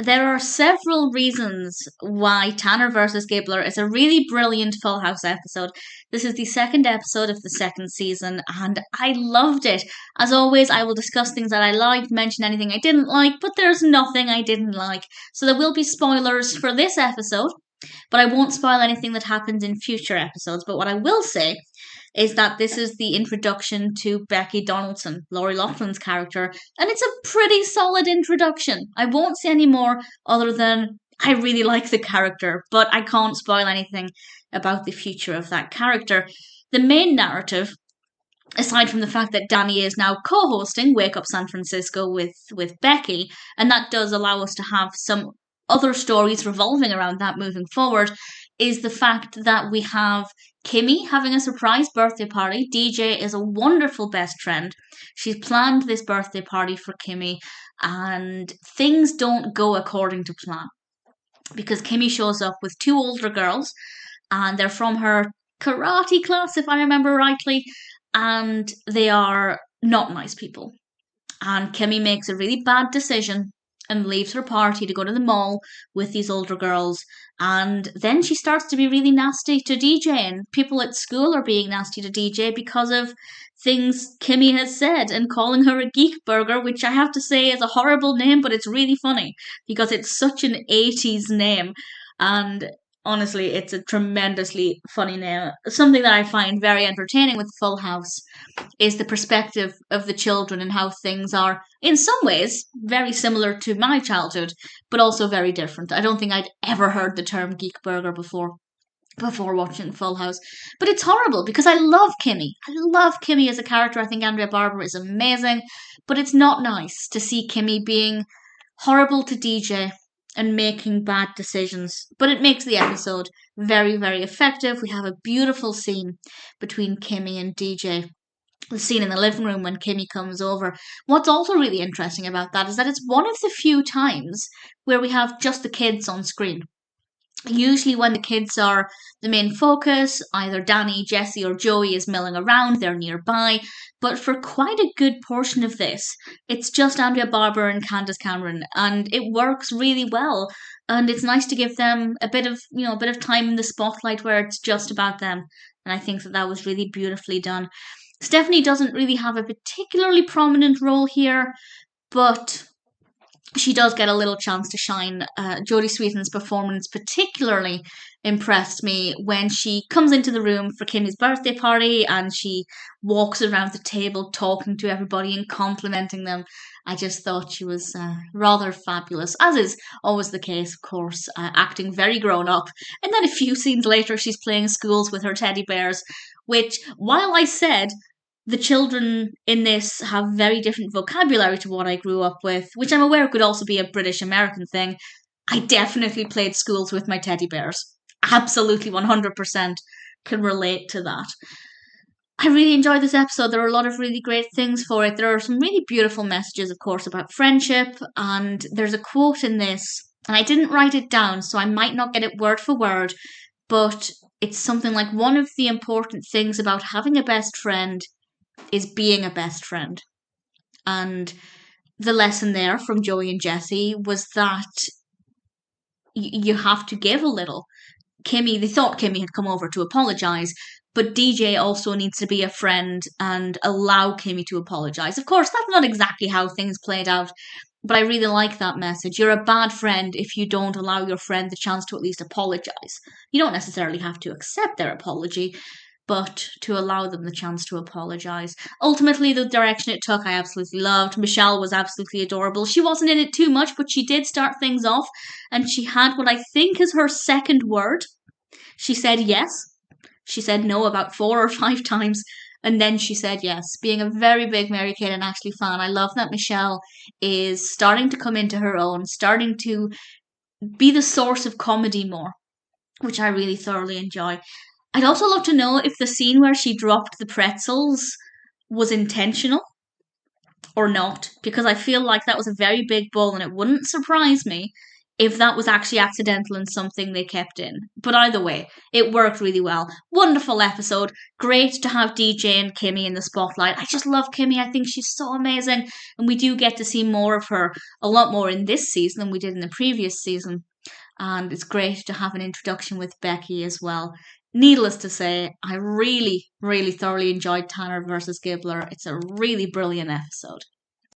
There are several reasons why Tanner versus Gibbler is a really brilliant Full House episode. This is the second episode of the second season, and I loved it. As always, I will discuss things that I liked, mention anything I didn't like, but there's nothing I didn't like. So there will be spoilers for this episode, but I won't spoil anything that happens in future episodes. But what I will say is that this is the introduction to Becky Donaldson, Lori Loughlin's character, and it's a pretty solid introduction. I won't say any more other than I really like the character, but I can't spoil anything about the future of that character. The main narrative, aside from the fact that Danny is now co-hosting Wake Up San Francisco with Becky, and that does allow us to have some other stories revolving around that moving forward, is the fact that we have Kimmy having a surprise birthday party. DJ is a wonderful best friend. She's planned this birthday party for Kimmy, and things don't go according to plan because Kimmy shows up with two older girls, and they're from her karate class, if I remember rightly, and they are not nice people. And Kimmy makes a really bad decision and leaves her party to go to the mall with these older girls. And then she starts to be really nasty to DJ, and people at school are being nasty to DJ because of things Kimmy has said and calling her a geek burger, which I have to say is a horrible name, but it's really funny because it's such an 80s name. And honestly, it's a tremendously funny name. Something that I find very entertaining with Full House is the perspective of the children and how things are, in some ways, very similar to my childhood, but also very different. I don't think I'd ever heard the term geek burger before watching Full House. But it's horrible because I love Kimmy. I love Kimmy as a character. I think Andrea Barber is amazing. But it's not nice to see Kimmy being horrible to DJ and making bad decisions. But it makes the episode very, very effective. We have a beautiful scene between Kimmy and DJ. The scene in the living room when Kimmy comes over. What's also really interesting about that is that it's one of the few times where we have just the kids on screen. Usually, when the kids are the main focus, either Danny, Jesse, or Joey is milling around, they're nearby. But for quite a good portion of this, it's just Andrea Barber and Candace Cameron, and it works really well. And it's nice to give them a bit of time in the spotlight where it's just about them. And I think that was really beautifully done. Stephanie doesn't really have a particularly prominent role here, but she does get a little chance to shine. Jodie Sweetin's performance particularly impressed me when she comes into the room for Kimmy's birthday party and she walks around the table talking to everybody and complimenting them. I just thought she was rather fabulous, as is always the case, of course, acting very grown up. And then a few scenes later, she's playing schools with her teddy bears, which, while I said the children in this have very different vocabulary to what I grew up with, which I'm aware could also be a British American thing, I definitely played schools with my teddy bears. Absolutely 100% can relate to that. I really enjoyed this episode. There are a lot of really great things for it. There are some really beautiful messages, of course, about friendship, and there's a quote in this, and I didn't write it down, so I might not get it word for word, but it's something like, one of the important things about having a best friend is being a best friend. And the lesson there from Joey and Jesse was that you have to give a little. They thought Kimmy had come over to apologise, but DJ also needs to be a friend and allow Kimmy to apologise. Of course, that's not exactly how things played out, but I really like that message. You're a bad friend if you don't allow your friend the chance to at least apologise. You don't necessarily have to accept their apology, but to allow them the chance to apologise. Ultimately, the direction it took, I absolutely loved. Michelle was absolutely adorable. She wasn't in it too much, but she did start things off, and she had what I think is her second word. She said yes. She said no about 4 or 5 times, and then she said yes. Being a very big Mary-Kate and Ashley fan, I love that Michelle is starting to come into her own, starting to be the source of comedy more, which I really thoroughly enjoy. I'd also love to know if the scene where she dropped the pretzels was intentional or not, because I feel like that was a very big bowl, and it wouldn't surprise me if that was actually accidental and something they kept in. But either way, it worked really well. Wonderful episode. Great to have DJ and Kimmy in the spotlight. I just love Kimmy. I think she's so amazing. And we do get to see more of her, a lot more in this season than we did in the previous season. And it's great to have an introduction with Becky as well. Needless to say, I really, really thoroughly enjoyed Tanner versus Gibbler. It's a really brilliant episode.